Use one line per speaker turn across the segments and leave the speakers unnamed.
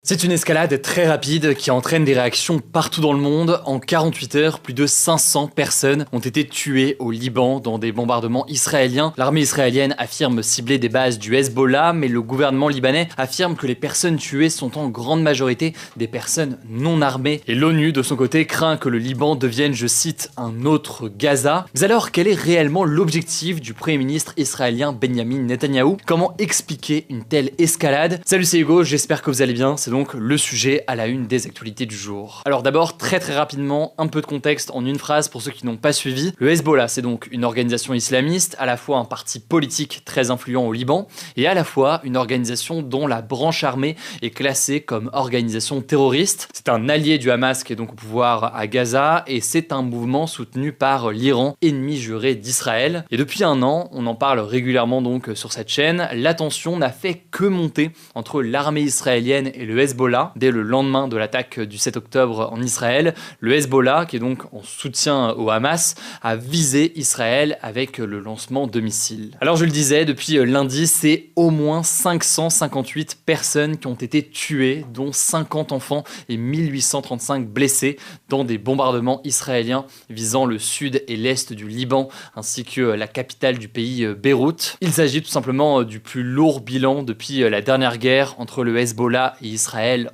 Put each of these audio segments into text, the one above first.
C'est une escalade très rapide qui entraîne des réactions partout dans le monde. En 48 heures, plus de 500 personnes ont été tuées au Liban dans des bombardements israéliens. L'armée israélienne affirme cibler des bases du Hezbollah, mais le gouvernement libanais affirme que les personnes tuées sont en grande majorité des personnes non armées. Et l'ONU, de son côté, craint que le Liban devienne, je cite, un autre Gaza. Mais alors, quel est réellement l'objectif du Premier ministre israélien Benjamin Netanyahou? Comment expliquer une telle escalade? Salut, c'est Hugo, j'espère que vous allez bien. C'est donc le sujet à la une des actualités du jour. Alors d'abord, très rapidement, un peu de contexte en une phrase pour ceux qui n'ont pas suivi. Le Hezbollah, c'est donc une organisation islamiste, à la fois un parti politique très influent au Liban, et à la fois une organisation dont la branche armée est classée comme organisation terroriste. C'est un allié du Hamas qui est donc au pouvoir à Gaza, et c'est un mouvement soutenu par l'Iran, ennemi juré d'Israël. Et depuis un an, on en parle régulièrement donc sur cette chaîne, la tension n'a fait que monter entre l'armée israélienne et le Hezbollah. Dès le lendemain de l'attaque du 7 octobre en Israël, le Hezbollah, qui est donc en soutien au Hamas, a visé Israël avec le lancement de missiles. Alors je le disais, depuis lundi, c'est au moins 558 personnes qui ont été tuées, dont 50 enfants et 1835 blessés dans des bombardements israéliens visant le sud et l'est du Liban, ainsi que la capitale du pays, Beyrouth. Il s'agit tout simplement du plus lourd bilan depuis la dernière guerre entre le Hezbollah et Israël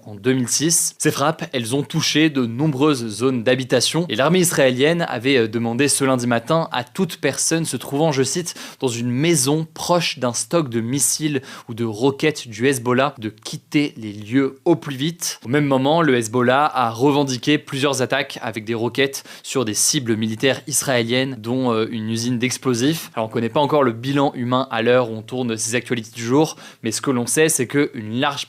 en 2006. Ces frappes, elles ont touché de nombreuses zones d'habitation et l'armée israélienne avait demandé ce lundi matin à toute personne se trouvant, je cite, dans une maison proche d'un stock de missiles ou de roquettes du Hezbollah de quitter les lieux au plus vite. Au même moment, le Hezbollah a revendiqué plusieurs attaques avec des roquettes sur des cibles militaires israéliennes, dont une usine d'explosifs. Alors on ne connaît pas encore le bilan humain à l'heure où on tourne ces actualités du jour, mais ce que l'on sait, c'est qu'une large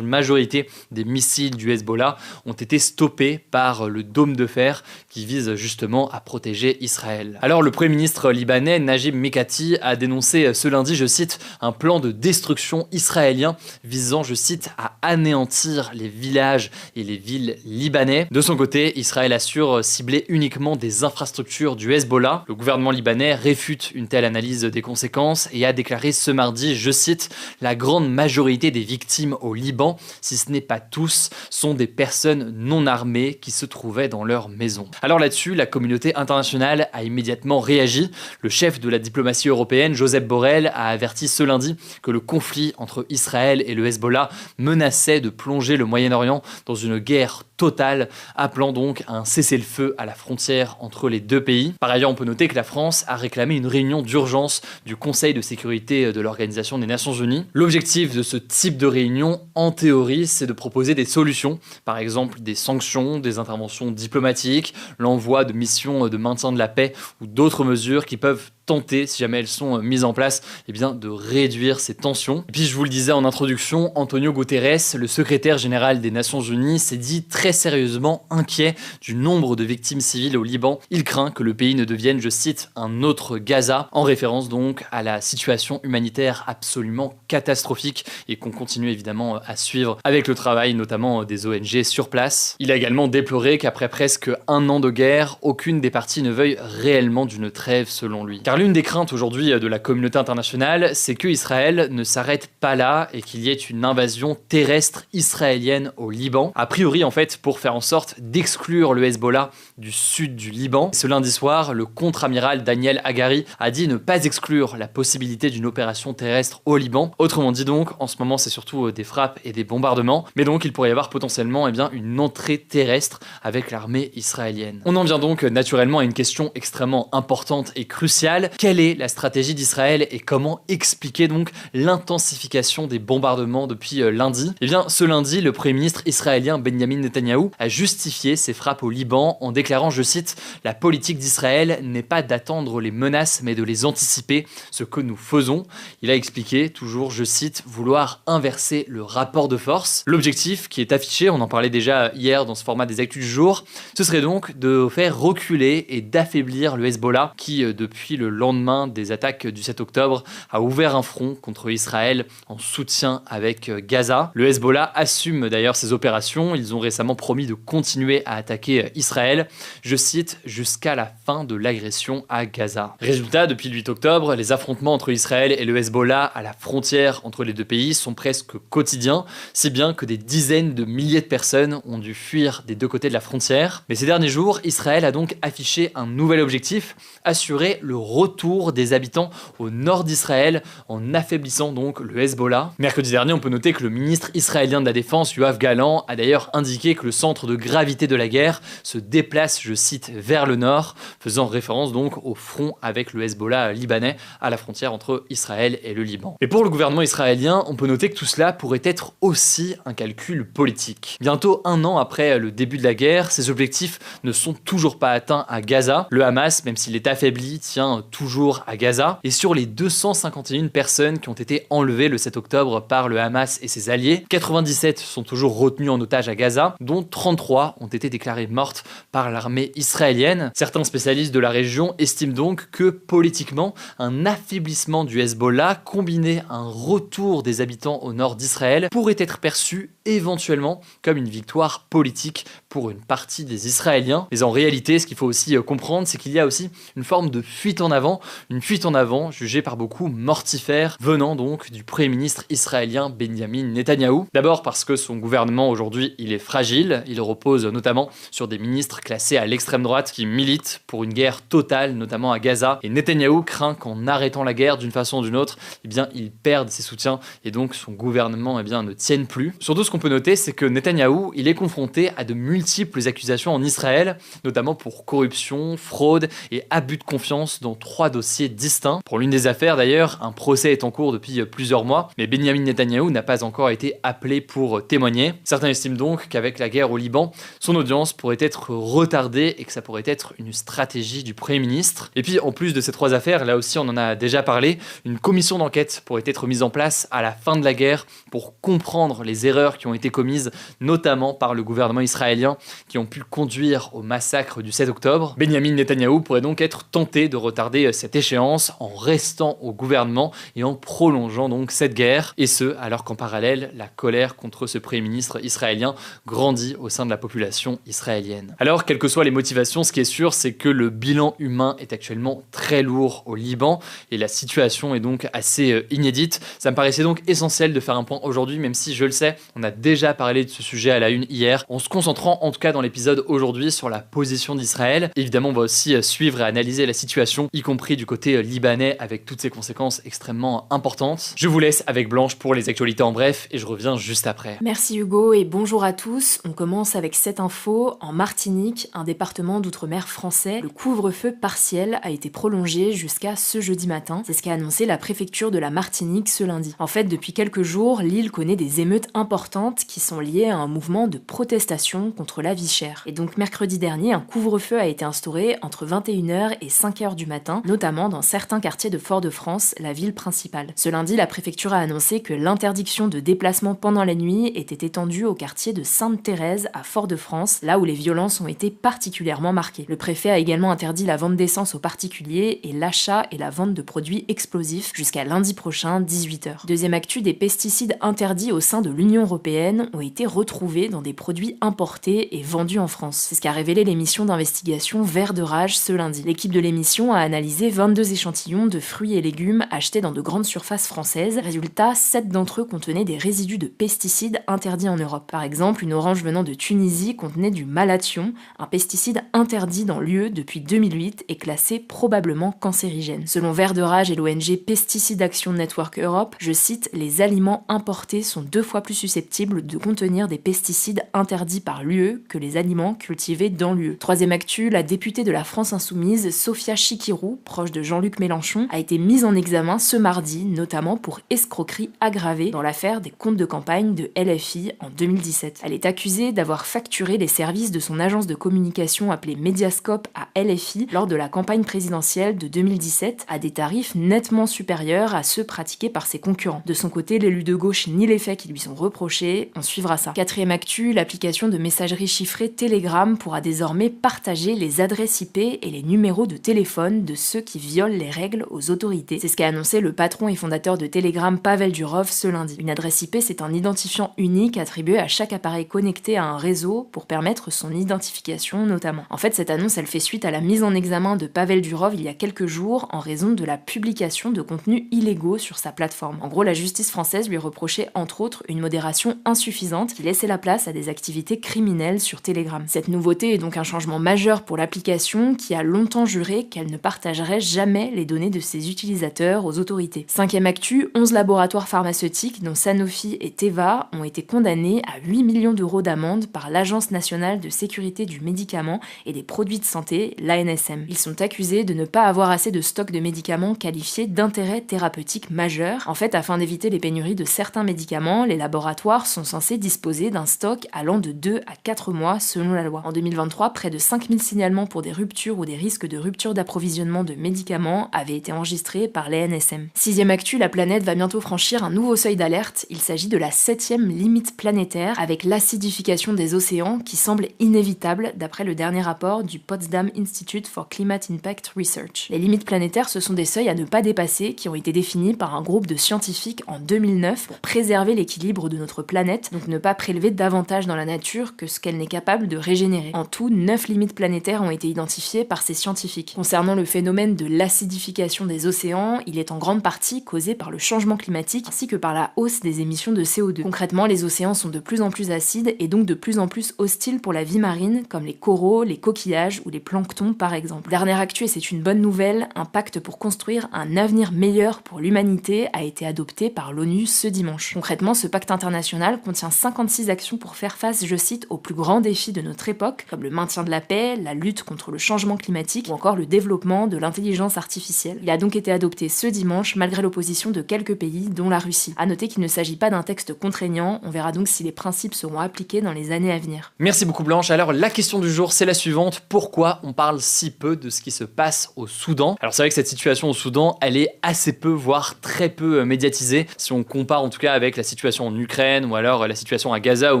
majorité des missiles du Hezbollah ont été stoppés par le dôme de fer qui vise justement à protéger Israël. Alors le Premier ministre libanais Najib Mikati a dénoncé ce lundi, je cite, un plan de destruction israélien visant, je cite, à anéantir les villages et les villes libanais. De son côté, Israël assure cibler uniquement des infrastructures du Hezbollah. Le gouvernement libanais réfute une telle analyse des conséquences et a déclaré ce mardi, je cite, la grande majorité des victimes au Liban, si ce n'est pas tous, sont des personnes non armées qui se trouvaient dans leur maison. Alors là-dessus, la communauté internationale a immédiatement réagi. Le chef de la diplomatie européenne, Josep Borrell, a averti ce lundi que le conflit entre Israël et le Hezbollah menaçait de plonger le Moyen-Orient dans une guerre totale, appelant donc à un cessez-le-feu à la frontière entre les deux pays. Par ailleurs, on peut noter que la France a réclamé une réunion d'urgence du Conseil de sécurité de l'Organisation des Nations Unies. L'objectif de ce type de réunion, en théorie, c'est de proposer des solutions, par exemple des sanctions, des interventions diplomatiques, l'envoi de missions de maintien de la paix ou d'autres mesures qui peuvent tenter, si jamais elles sont mises en place, eh bien, de réduire ces tensions. Et puis, je vous le disais en introduction, Antonio Guterres, le secrétaire général des Nations Unies, s'est dit très sérieusement inquiet du nombre de victimes civiles au Liban. Il craint que le pays ne devienne, je cite, un autre Gaza, en référence donc à la situation humanitaire absolument catastrophique et qu'on continue évidemment à suivre avec le travail notamment des ONG sur place. Il a également déploré qu'après presque un an de guerre, aucune des parties ne veuille réellement d'une trêve selon lui. Car l'une des craintes aujourd'hui de la communauté internationale, c'est que Israël ne s'arrête pas là et qu'il y ait une invasion terrestre israélienne au Liban. A priori, en fait, pour faire en sorte d'exclure le Hezbollah du sud du Liban. Ce lundi soir, le contre-amiral Daniel Hagari a dit ne pas exclure la possibilité d'une opération terrestre au Liban. Autrement dit donc, en ce moment, c'est surtout des frappes et des bombardements, mais donc il pourrait y avoir potentiellement une entrée terrestre avec l'armée israélienne. On en vient donc naturellement à une question extrêmement importante et cruciale. Quelle est la stratégie d'Israël et comment expliquer donc l'intensification des bombardements depuis lundi? Eh bien, ce lundi, le Premier ministre israélien Benjamin Netanyahou a justifié ses frappes au Liban en déclarant, je cite, « La politique d'Israël n'est pas d'attendre les menaces mais de les anticiper, ce que nous faisons ». Il a expliqué, toujours, je cite, vouloir inverser le rapport de force. L'objectif qui est affiché, on en parlait déjà hier dans ce format des Actus du jour, ce serait donc de faire reculer et d'affaiblir le Hezbollah qui, depuis le lendemain des attaques du 7 octobre, a ouvert un front contre Israël en soutien avec Gaza. Le Hezbollah assume d'ailleurs ces opérations. Ils ont récemment promis de continuer à attaquer Israël, je cite, jusqu'à la fin de l'agression à Gaza. Résultat, depuis le 8 octobre, les affrontements entre Israël et le Hezbollah à la frontière entre les deux pays sont presque quotidiens. si bien que des dizaines de milliers de personnes ont dû fuir des deux côtés de la frontière. Mais ces derniers jours, Israël a donc affiché un nouvel objectif, assurer le retour des habitants au nord d'Israël en affaiblissant donc le Hezbollah. Mercredi dernier, on peut noter que le ministre israélien de la Défense, Yoav Gallant, a d'ailleurs indiqué que le centre de gravité de la guerre se déplace, je cite, vers le nord, faisant référence donc au front avec le Hezbollah libanais à la frontière entre Israël et le Liban. Et pour le gouvernement israélien, on peut noter que tout cela pourrait être aussi un calcul politique. Bientôt un an après le début de la guerre, ces objectifs ne sont toujours pas atteints à Gaza. Le Hamas, même s'il est affaibli, tient toujours à Gaza. Et sur les 251 personnes qui ont été enlevées le 7 octobre par le Hamas et ses alliés, 97 sont toujours retenues en otage à Gaza, dont 33 ont été déclarées mortes par l'armée israélienne. Certains spécialistes de la région estiment donc que politiquement, un affaiblissement du Hezbollah combiné à un retour des habitants au nord d'Israël pourrait être perçu éventuellement comme une victoire politique pour une partie des Israéliens. Mais en réalité, ce qu'il faut aussi comprendre, c'est qu'il y a aussi une forme de fuite en avant jugée par beaucoup mortifère, venant donc du Premier ministre israélien Benjamin Netanyahou. D'abord parce que son gouvernement aujourd'hui, il est fragile, il repose notamment sur des ministres classés à l'extrême droite qui militent pour une guerre totale, notamment à Gaza. Et Netanyahou craint qu'en arrêtant la guerre d'une façon ou d'une autre, il perde ses soutiens et donc son gouvernement ne tienne plus. Surtout, ce qu'on peut noter, c'est que Netanyahou, il est confronté à de multiples accusations en Israël, notamment pour corruption, fraude et abus de confiance dans 3 dossiers distincts. Pour l'une des affaires d'ailleurs, un procès est en cours depuis plusieurs mois, mais Benjamin Netanyahou n'a pas encore été appelé pour témoigner. Certains estiment donc qu'avec la guerre au Liban, son audience pourrait être retardée et que ça pourrait être une stratégie du Premier ministre. Et puis en plus de ces 3 affaires, là aussi on en a déjà parlé, une commission d'enquête pourrait être mise en place à la fin de la guerre pour comprendre les erreurs qui ont été commises, notamment par le gouvernement israélien, qui ont pu conduire au massacre du 7 octobre. Benjamin Netanyahou pourrait donc être tenté de retarder cette échéance en restant au gouvernement et en prolongeant donc cette guerre, et ce alors qu'en parallèle, la colère contre ce Premier ministre israélien grandit au sein de la population israélienne. Alors, quelles que soient les motivations, ce qui est sûr, c'est que le bilan humain est actuellement très lourd au Liban et la situation est donc assez inédite. Ça me paraissait donc essentiel de faire un point aujourd'hui, même si je le sais, on a déjà parlé de ce sujet à la une hier, en se concentrant en tout cas dans l'épisode aujourd'hui sur la position d'Israël. Évidemment, on va aussi suivre et analyser la situation, y compris du côté libanais, avec toutes ses conséquences extrêmement importantes. Je vous laisse avec Blanche pour les actualités en bref et je reviens juste après.
Merci Hugo et bonjour à tous. On commence avec cette info. En Martinique, un département d'outre-mer français, le couvre-feu partiel a été prolongé jusqu'à ce jeudi matin. C'est ce qu'a annoncé la préfecture de la Martinique ce lundi. En fait, depuis quelques jours, l'île connaît des émeutes importantes qui sont liées à un mouvement de protestation contre la vie chère. Et donc mercredi dernier, un couvre-feu a été instauré entre 21h et 5h du matin, notamment dans certains quartiers de Fort-de-France, la ville principale. Ce lundi, la préfecture a annoncé que l'interdiction de déplacement pendant la nuit était étendue au quartier de Sainte-Thérèse à Fort-de-France, là où les violences ont été particulièrement marquées. Le préfet a également interdit la vente d'essence aux particuliers et l'achat et la vente de produits explosifs jusqu'à lundi prochain, 18h. Deuxième actu, des pesticides interdits au sein de l'Union européenne ont été retrouvés dans des produits importés et vendus en France. C'est ce qu'a révélé l'émission d'investigation Vert de Rage ce lundi. L'équipe de l'émission a analysé 22 échantillons de fruits et légumes achetés dans de grandes surfaces françaises. Résultat, 7 d'entre eux contenaient des résidus de pesticides interdits en Europe. Par exemple, une orange venant de Tunisie contenait du malathion, un pesticide interdit dans l'UE depuis 2008 et classé probablement cancérigène. Selon Vert de Rage et l'ONG Pesticide Action Network Europe, je cite, les aliments importés sont 2 fois plus susceptibles de contenir des pesticides interdits par l'UE que les aliments cultivés dans l'UE. Troisième actu, la députée de la France Insoumise, Sophia Chikirou, proche de Jean-Luc Mélenchon, a été mise en examen ce mardi, notamment pour escroquerie aggravée dans l'affaire des comptes de campagne de LFI en 2017. Elle est accusée d'avoir facturé les services de son agence de communication appelée Mediascope à LFI lors de la campagne présidentielle de 2017 à des tarifs nettement supérieurs à ceux pratiqués par ses concurrents. De son côté, l'élu de gauche nie les faits qui lui sont reprochés, on suivra ça. Quatrième actu, l'application de messagerie chiffrée Telegram pourra désormais partager les adresses IP et les numéros de téléphone de ceux qui violent les règles aux autorités. C'est ce qu'a annoncé le patron et fondateur de Telegram Pavel Durov ce lundi. Une adresse IP, c'est un identifiant unique attribué à chaque appareil connecté à un réseau pour permettre son identification notamment. En fait, cette annonce, elle fait suite à la mise en examen de Pavel Durov il y a quelques jours en raison de la publication de contenus illégaux sur sa plateforme. En gros, la justice française lui reprochait entre autres une modération insuffisante qui laissait la place à des activités criminelles sur Telegram. Cette nouveauté est donc un changement majeur pour l'application qui a longtemps juré qu'elle ne partagerait jamais les données de ses utilisateurs aux autorités. 5e actu, 11 laboratoires pharmaceutiques dont Sanofi et Teva ont été condamnés à 8 millions d'euros d'amende par l'Agence nationale de sécurité du médicament et des produits de santé, l'ANSM. Ils sont accusés de ne pas avoir assez de stock de médicaments qualifiés d'intérêt thérapeutique majeur. En fait, afin d'éviter les pénuries de certains médicaments, les laboratoires sont censés disposer d'un stock allant de 2 à 4 mois selon la loi. En 2023, près de 5000 signalements pour des ruptures ou des risques de rupture d'approvisionnement de médicaments avaient été enregistrés par l'ANSM. 6e actu, la planète va bientôt franchir un nouveau seuil d'alerte. Il s'agit de la 7e limite planétaire avec l'acidification des océans qui semble inévitable d'après le dernier rapport du Potsdam Institute for Climate Impact Research. Les limites planétaires, ce sont des seuils à ne pas dépasser qui ont été définis par un groupe de scientifiques en 2009 pour préserver l'équilibre de notre planète, donc ne pas prélever davantage dans la nature que ce qu'elle n'est capable de régénérer. En tout, 9 limites planétaires ont été identifiées par ces scientifiques. Concernant le phénomène de l'acidification des océans, il est en grande partie causé par le changement climatique ainsi que par la hausse des émissions de CO2. Concrètement, les océans sont de plus en plus acides et donc de plus en plus hostiles pour la vie marine, comme les coraux, les coquillages ou les planctons par exemple. Dernière actu, et c'est une bonne nouvelle, un pacte pour construire un avenir meilleur pour l'humanité a été adopté par l'ONU ce dimanche. Concrètement, ce pacte international contient 56 actions pour faire face, je cite, aux plus grands défis de notre époque, comme le maintien de la paix, la lutte contre le changement climatique ou encore le développement de l'intelligence artificielle. Il a donc été adopté ce dimanche malgré l'opposition de quelques pays, dont la Russie. À noter qu'il ne s'agit pas d'un texte contraignant, on verra donc si les principes seront appliqués dans les années à venir.
Merci beaucoup Blanche. Alors la question du jour c'est la suivante, pourquoi on parle si peu de ce qui se passe au Soudan? Alors c'est vrai que cette situation au Soudan elle est assez peu voire très peu médiatisée si on compare en tout cas avec la situation en Ukraine ou alors la situation à Gaza ou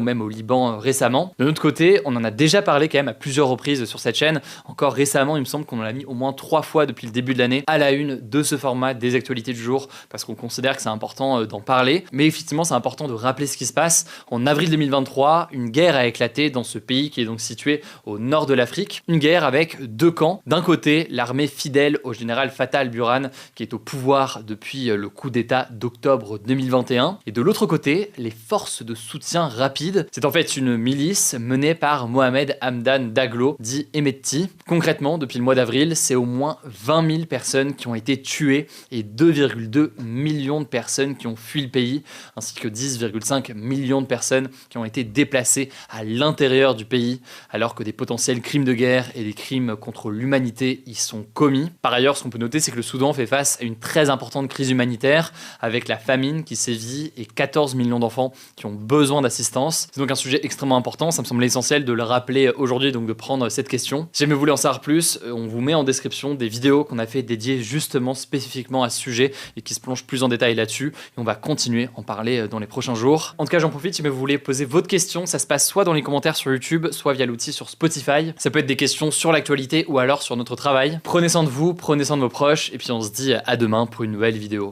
même au Liban récemment. De notre côté on en a déjà parlé quand même à plusieurs reprises sur cette chaîne, encore récemment il me semble qu'on en a mis au moins 3 fois depuis le début de l'année à la une de ce format des actualités du jour parce qu'on considère que c'est important d'en parler, mais effectivement c'est important de rappeler ce qui se passe. En avril 2023, une guerre a éclaté dans ce pays qui est donc situé au nord de l'Afrique, une guerre avec deux camps. D'un côté, l'armée fidèle au général Fattah al-Burhan qui est au pouvoir depuis le coup d'état d'octobre 2021 et de l'autre côté, les forces de soutien rapide. C'est en fait une milice menée par Mohamed Hamdan Daglo, dit Hemedti. Concrètement, depuis le mois d'avril, c'est au moins 20 000 personnes qui ont été tuées et 2,2 millions de personnes qui ont fui le pays, ainsi que 10,5 millions de personnes qui ont été déplacées à l'intérieur du pays, alors que des potentiels crimes de guerre et des crimes contre l'humanité y sont commis. Par ailleurs, ce qu'on peut noter, c'est que le Soudan fait face à une très importante crise humanitaire, avec la famine qui sévit et 14 millions d'enfants qui ont besoin d'assistance. C'est donc un sujet extrêmement important, ça me semblait essentiel de le rappeler aujourd'hui, donc de prendre cette question. Si jamais vous voulez en savoir plus, on vous met en description des vidéos qu'on a fait dédiées justement spécifiquement à ce sujet et qui se plongent plus en détail là-dessus, et on va continuer à en parler dans les prochains jours. En tout cas, j'en profite, si vous voulez poser votre question, ça se passe soit dans les commentaires sur YouTube, soit via l'outil sur Spotify. Ça peut être des questions sur l'actualité ou alors sur notre travail. Prenez soin de vous, prenez soin de vos proches, et puis on se dit à demain pour une nouvelle vidéo.